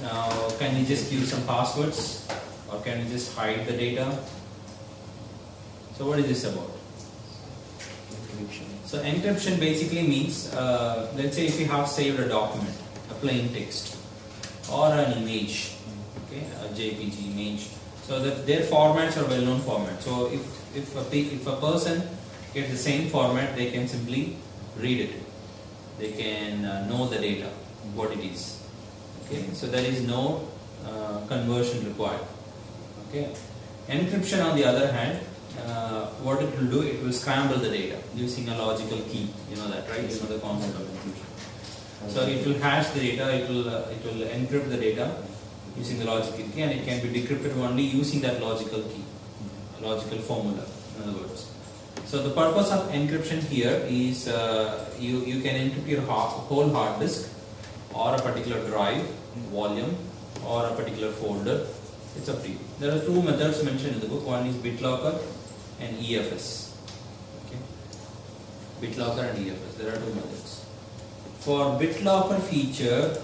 Now, can you just give some passwords, or can you just hide the data? So what is this about? Encryption. So encryption basically means, let's say if you have saved a document, a plain text, or an image, okay, a JPG image. So their formats are well-known formats. So if a person gets the same format, they can simply read it. They can know the data, what it is. Okay, so there is no conversion required. Okay, encryption on the other hand, what it will do, it will scramble the data using a logical key. You know that, right? You know the concept of encryption. So it will hash the data, it will encrypt the data using the logical key, and it can be decrypted only using that logical key, logical formula, in other words. So the purpose of encryption here is you can encrypt your whole hard disk, or a particular drive, volume, or a particular folder. It's up to you. There are two methods mentioned in the book. One is BitLocker and EFS. Okay, BitLocker and EFS. There are two methods. For BitLocker feature,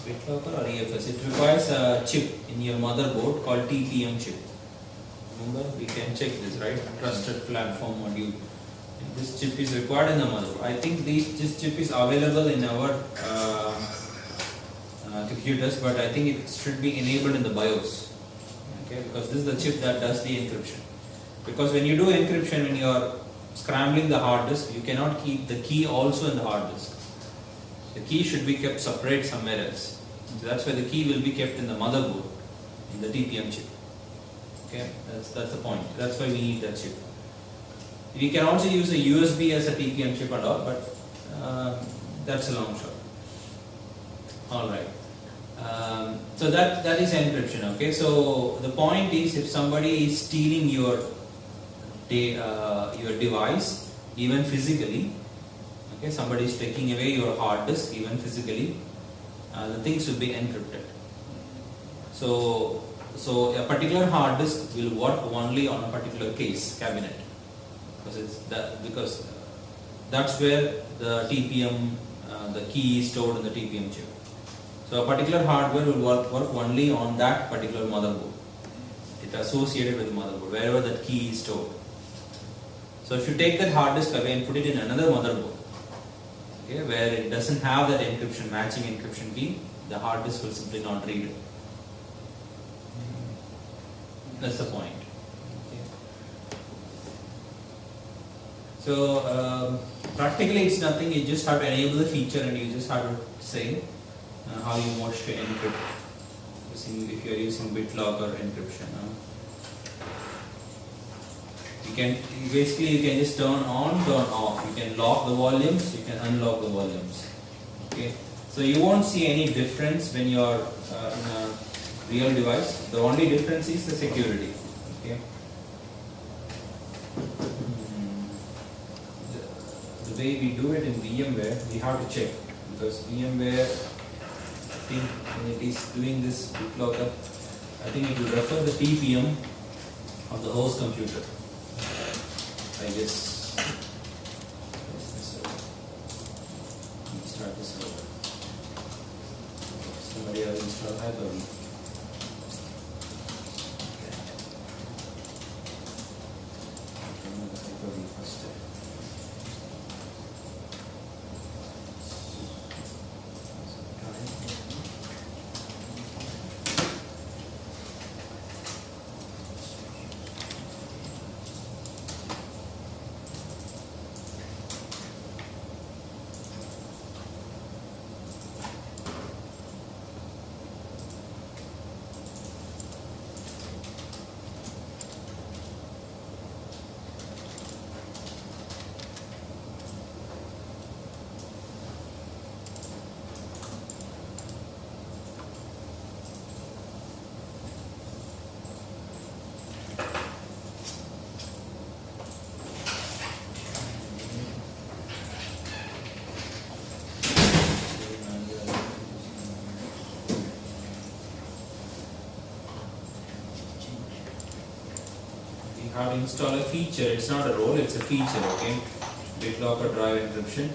BitLocker or EFS, it requires a chip in your motherboard called TPM chip. Remember, we can check this, right? Trusted Platform Module. This chip is required in the motherboard. I think this chip is available in our computers, but I think it should be enabled in the BIOS. Okay, because this is the chip that does the encryption. Because when you do encryption, when you are scrambling the hard disk, you cannot keep the key also in the hard disk. The key should be kept separate somewhere else. So that's why the key will be kept in the motherboard, in the TPM chip. Okay, that's the point. That's why we need that chip. We can also use a USB as a TPM chip and all, but that's a long shot. All right. So that is encryption. Okay. So the point is, if somebody is stealing your device, even physically, okay, somebody is taking away your hard disk, even physically, the things will be encrypted. So a particular hard disk will work only on a particular case cabinet, because that's where the TPM, the key is stored in the TPM chip. So a particular hardware will work only on that particular motherboard. It is associated with the motherboard, wherever that key is stored. So if you take that hard disk away and put it in another motherboard, okay, where it doesn't have that encryption, matching encryption key, the hard disk will simply not read it. That's the point. Okay. So practically it's nothing. You just have to enable the feature, and you just have to say how you want to encrypt if you are using BitLocker encryption. You can just turn on, turn off. You can lock the volumes, you can unlock the volumes. Okay, so you won't see any difference when you are in a real device. The only difference is the security. Okay, the way we do it in VMware, we have to check, because VMware, I think when it is doing this BitLocker, I think it will refer the TPM of the host computer. I guess. Start this over. Somebody else install Hyper-V. Remove the Hyper-V first. How to install a feature. It's not a role, it's a feature. Okay, BitLocker drive encryption.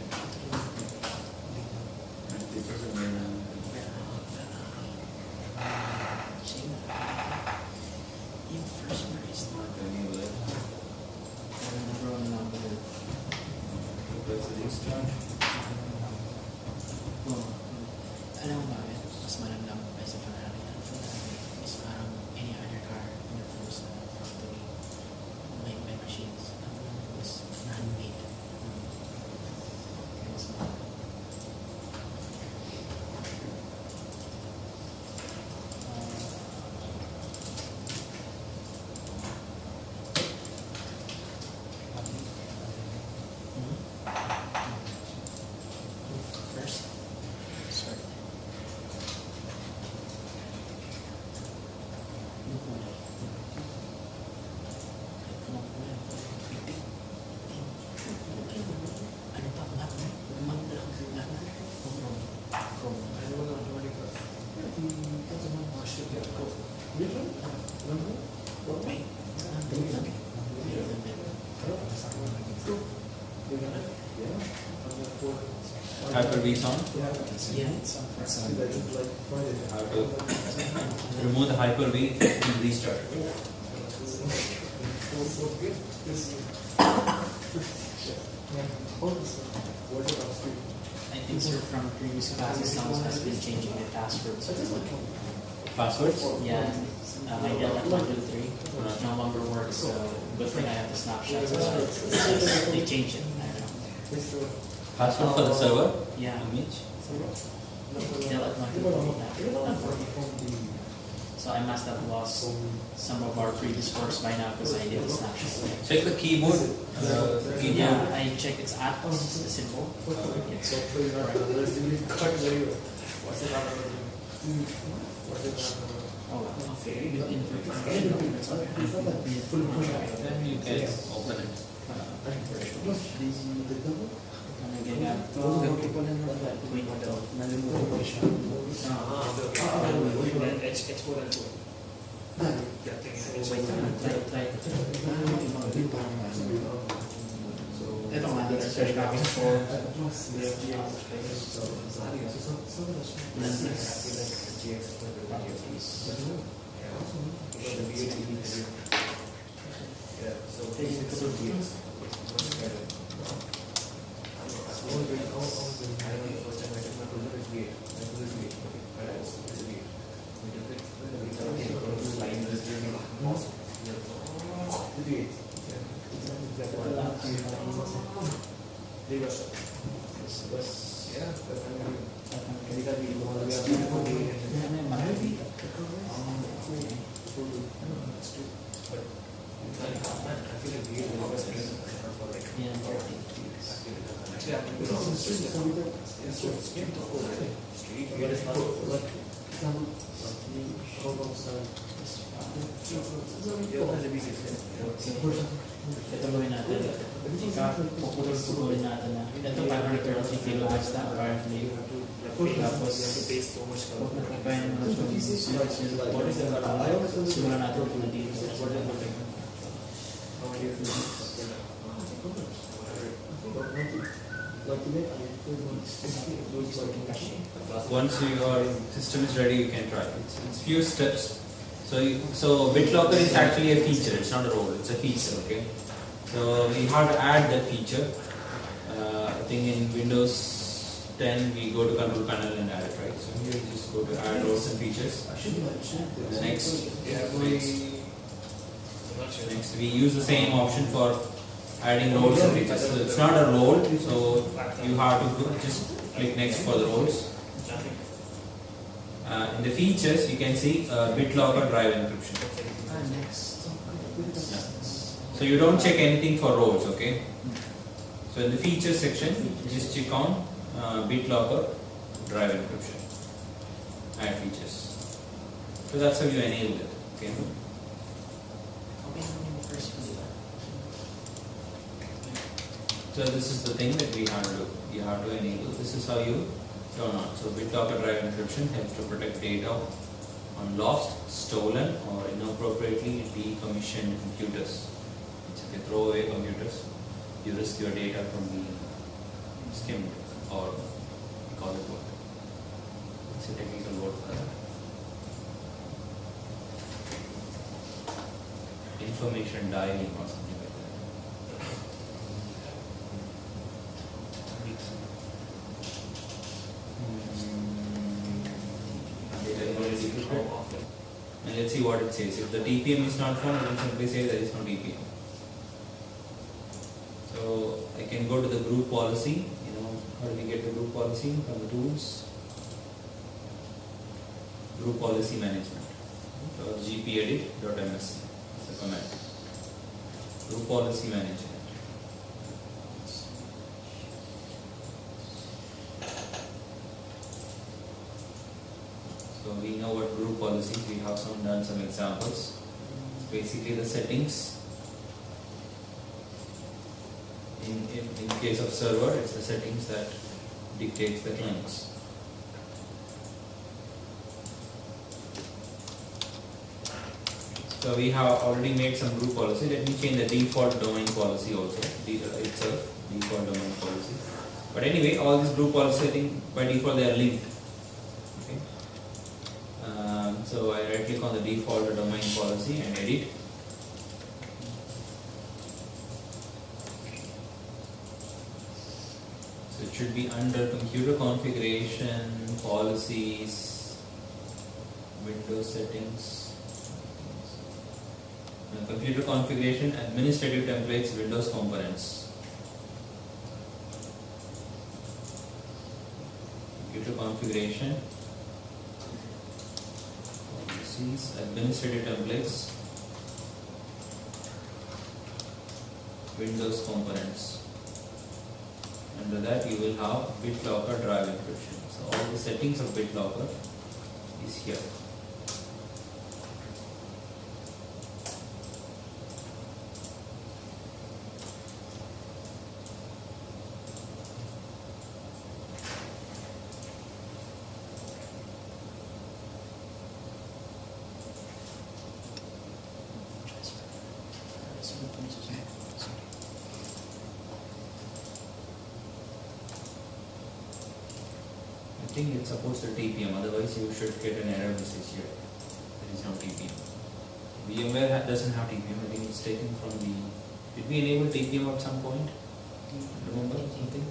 Hyper-V is on. Yeah, it's on for some. How to remove the Hyper-V and restart it. I think, sir, from previous classes, someone has been changing the passwords. Passwords? Yeah, my Dell at 123 no longer works, so good thing I have the snapshot. So they changed it. I don't know. Password for the server? Yeah, Image? Dell at 123 now. So I must have lost some of our previous works by now because I did the snapshot. Check the keyboard. Yeah, I checked its at the symbol. It's oh, okay. With information. Then you can open it. And again, ito nga, search natin for ito gawin natin. Pupulin natin na. Ito 530 kilohertz na apparently. Tapos, ipahin mo na simulan natin ito na dito. Once your system is ready, you can try. It's few steps. So BitLocker is actually a feature. It's not a role. It's a feature. Okay. So we have to add that feature. I think in Windows 10 we go to Control Panel and add it, right? So here we just go to Add Roles and Features. The next we use the same option for adding roles and features. So it's not a role, so you have to just click next for the roles. In the features, you can see BitLocker drive encryption. Yeah. So you don't check anything for roles, okay? So in the features section, just check on BitLocker drive encryption. Add features. So that's how you enable it, okay? So this is the thing that we have to do. You have to enable. This is how you turn on. So BitLocker drive encryption helps to protect data on lost, stolen, or inappropriately decommissioned computers. So if you throw away computers, you risk your data from being skimmed, or we call it what? It's a technical word for that. Information diving or something like that. And let's see what it says. If the TPM is not found, it will simply say there is no TPM. So I can go to the group policy. How do we get the group policy? From the tools. Group policy management. So gpedit.ms is the command. Group policy management. So we know what group policies. We have done some examples. Basically the settings. In case of server, it's the settings that dictates the clients. So we have already made some group policy. Let me change the default domain policy also. Itself, default domain policy. But anyway, all these group policies, I think by default they are linked. Okay. So I right click on the default domain policy and edit. So it should be under computer configuration, policies, Windows settings, computer configuration, administrative templates, Windows components. Computer configuration, policies, administrative templates, Windows components. Under that you will have BitLocker drive encryption. So all the settings of BitLocker is here. I think it supports the TPM, otherwise you should get an error message here. There is no TPM. VMware doesn't have TPM. I think it's taken from the. Did we enable TPM at some point? Remember something?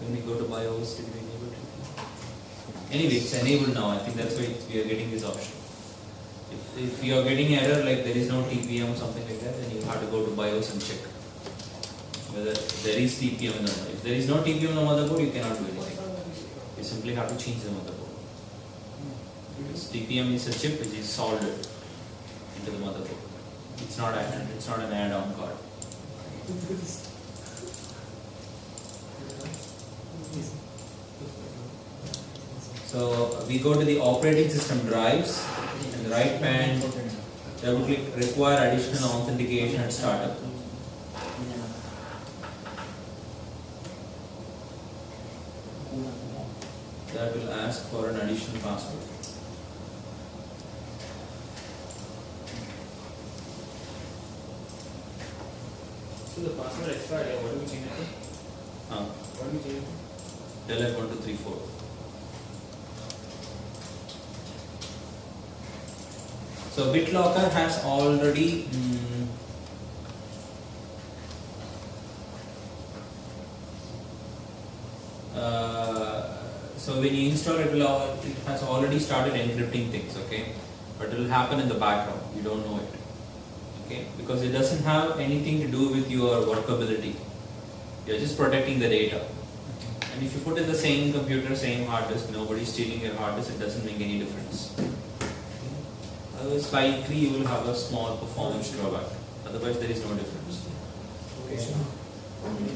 When we go to BIOS, did we enable TPM? Anyway, it's enabled now. I think that's why we are getting this option. If you are getting error like there is no TPM or something like that, then you have to go to BIOS and check whether there is TPM in the motherboard. If there is no TPM in the motherboard, you cannot do anything. You simply have to change the motherboard. Because TPM is a chip which is soldered into the motherboard. It's not an add-on card. So we go to the operating system drives, and the right pan double click require additional authentication at startup. That will ask for an additional password. So the password expired, what do we change it to? What do we change it to? Delete 1234. So BitLocker has already so when you install it, it has already started encrypting things, okay? But it will happen in the background, you don't know it, okay? Because it doesn't have anything to do with your workability. You're just protecting the data. And if you put in the same computer, same hard disk, nobody's stealing your hard disk, it doesn't make any difference. Otherwise, likely you will have a small performance drawback. Otherwise, there is no difference. Okay.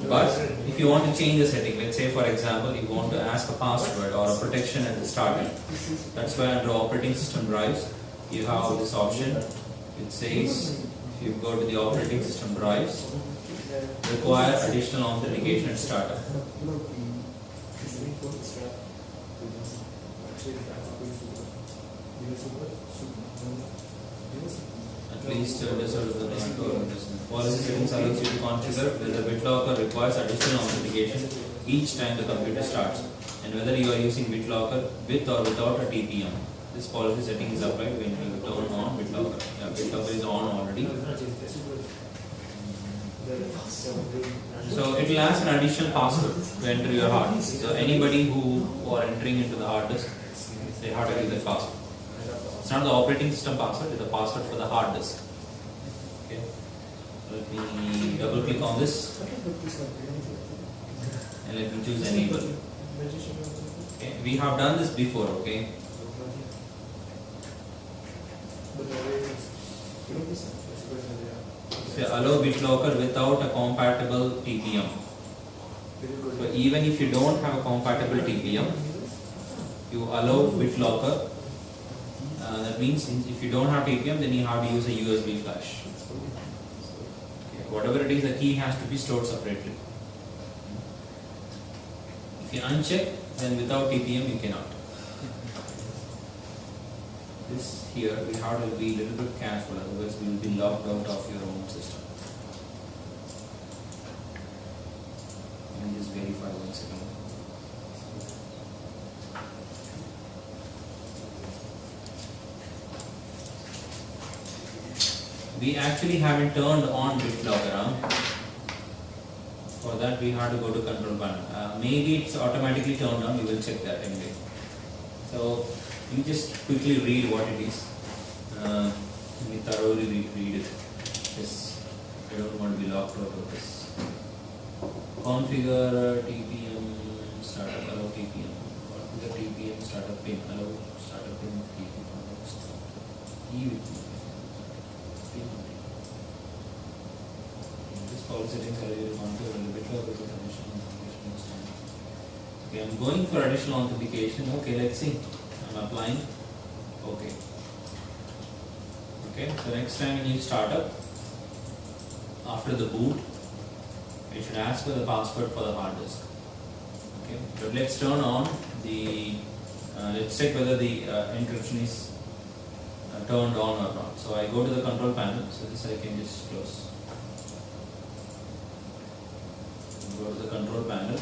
But if you want to change the setting, let's say for example, you want to ask a password or a protection at the start, that's why under operating system drives, you have this option. It says, if you go to the operating system drives, require additional authentication at startup. At least this sort of the policy settings allows you to configure whether BitLocker requires additional authentication each time the computer starts, and whether you are using BitLocker with or without a TPM. This policy setting is applied when you turn on BitLocker. Yeah, BitLocker is on already. So it will ask an additional password to enter your hard disk. So anybody who are entering into the hard disk, they have to give the password. It's not the operating system password, it's the password for the hard disk. Okay. Let me double click on this and let me choose enable. Okay. We have done this before, okay? So allow BitLocker without a compatible TPM. So even if you don't have a compatible TPM, you allow BitLocker. That means if you don't have TPM, then you have to use a USB flash. Okay. Whatever it is, the key has to be stored separately. If you uncheck, then without TPM you cannot. This here, we have to be a little bit careful, otherwise we will be locked out of your own system. And just verify once again. We actually haven't turned on BitLocker. For that we have to go to control panel. Maybe it's automatically turned on, we will check that anyway. So you just quickly read what it is. Let me thoroughly read it. Yes, I don't want to be locked out of this. Configure TPM startup, allow TPM. Configure TPM startup pin, allow startup pin TPM. This policy settings are configured in the BitLocker with additional authentication. Okay, I'm going for additional authentication. Okay, let's see. I'm applying. Okay. Okay, so next time you need startup, after the boot, it should ask for the password for the hard disk. Okay, but let's turn on the, let's check whether the encryption is turned on or not. So I go to the control panel, so this I can just close. Go to the control panel.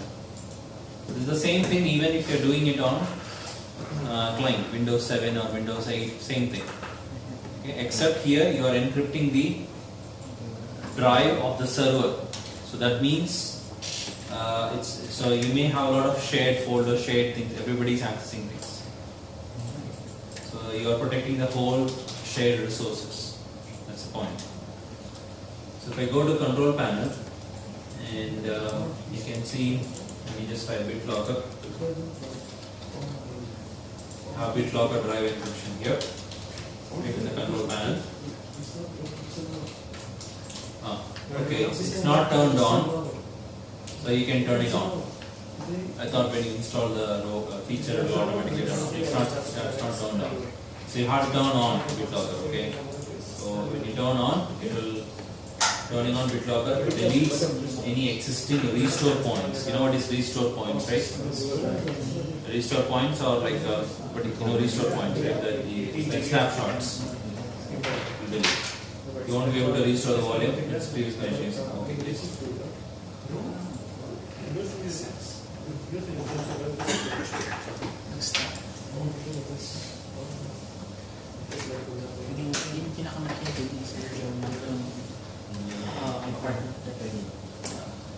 This is the same thing even if you are doing it on client, Windows 7 or Windows 8, same thing. Okay, except here you are encrypting the drive of the server. So that means so you may have a lot of shared folders, shared things, everybody is accessing things. So you are protecting the whole shared resources. That's the point. So if I go to control panel and you can see, let me just type BitLocker. Have BitLocker drive encryption here. Click in the control panel. Okay, it's not turned on, so you can turn it on. I thought when you install the feature, it will automatically turn on. It's not turned on. So you have to turn on BitLocker. Okay. So when you turn on, it will turning on BitLocker deletes any existing restore points. You know what is restore points, right? Restore points are like restore points, right? Like snapshots. Delete. You want to be able to restore the volume? It's previous machines. Okay, please.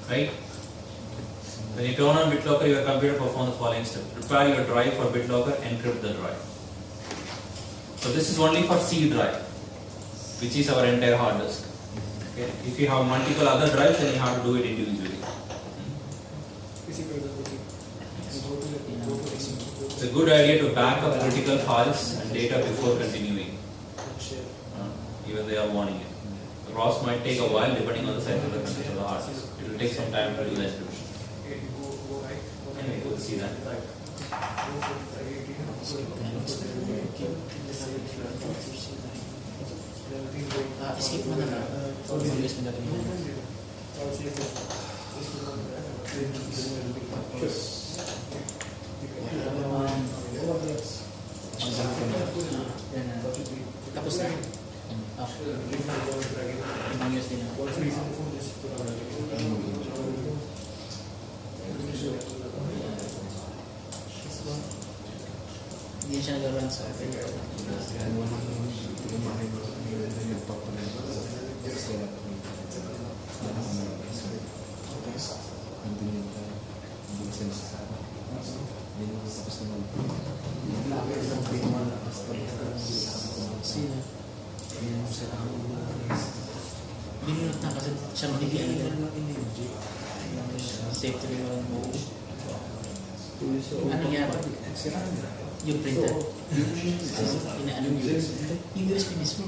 Right? When you turn on BitLocker, your computer performs the following step. Prepare your drive for BitLocker, encrypt the drive. So this is only for C drive, which is our entire hard disk. Okay? If you have multiple other drives, then you have to do it individually. It's a good idea to back up critical files and data before continuing, even they are warning you. The process might take a while depending on the size of the content of the hard disk. It will take some time to do the encryption. Anyway, we'll see that. Escape mo na lang. Mabilis mo natin yun. Tapos na. Ibang years din ako. Hindi siya nag-run sa binunod na kasi siya magiging safety mo. Ano yan? Yung printer. Inaano yung USB mismo.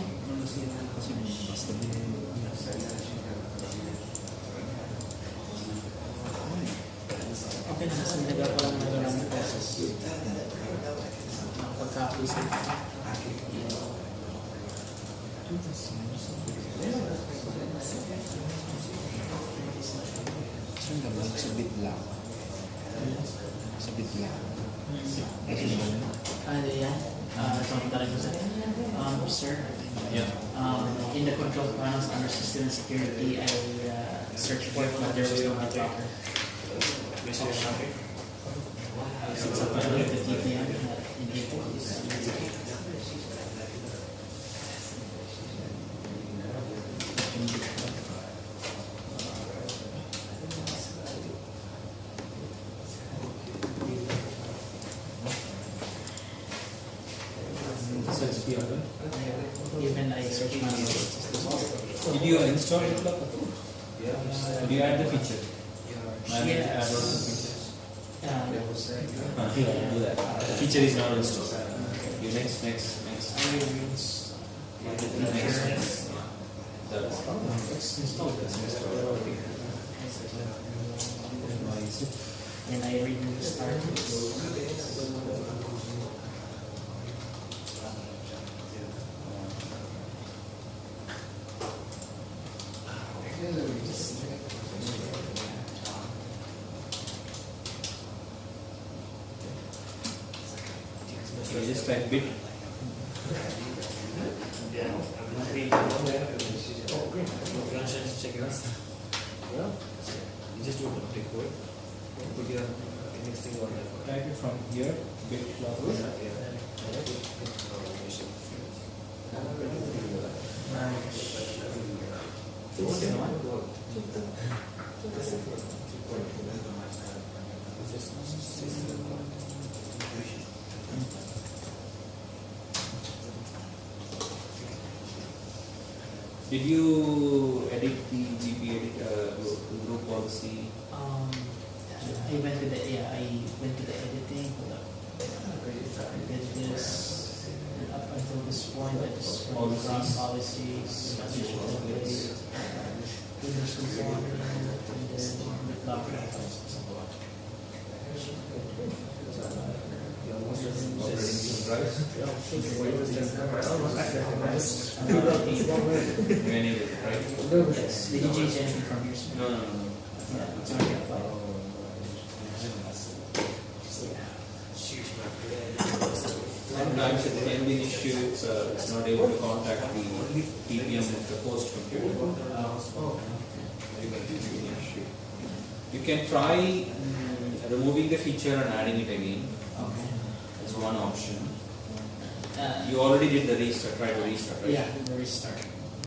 Okay na kasi nagagawa ng process. Pagka-copy sa sa BitLocker. Sa BitLocker. Yeah. Sir, in the control panels under system and security, I searched for it, but there was no BitLocker. Since I put the TPM enabled, So it's beyond. even I search my Did you install it? Did you add the feature? Yes. Add all the features. Yeah. Do that. The feature is not installed. You next. Next. That's installed. And I restart. So you just type bit. Check it out. Yeah. You just do it. Take code. Put your next thing on there. Type it from here. Bit. Did you edit the GP group policy? I went to the editing. Hold up. I did this, and up until this point, I just went from policies, transition template, Windows conforming, and then the document. You enabled it, right? Yes. Did you change anything from your screen? No. Yeah, it's already applied. Sometimes it can be an issue if it's not able to contact the TPM of the host computer. You can try removing the feature and adding it again. Okay. That's one option. You already did the restart, try to restart, right? Yeah, the restart.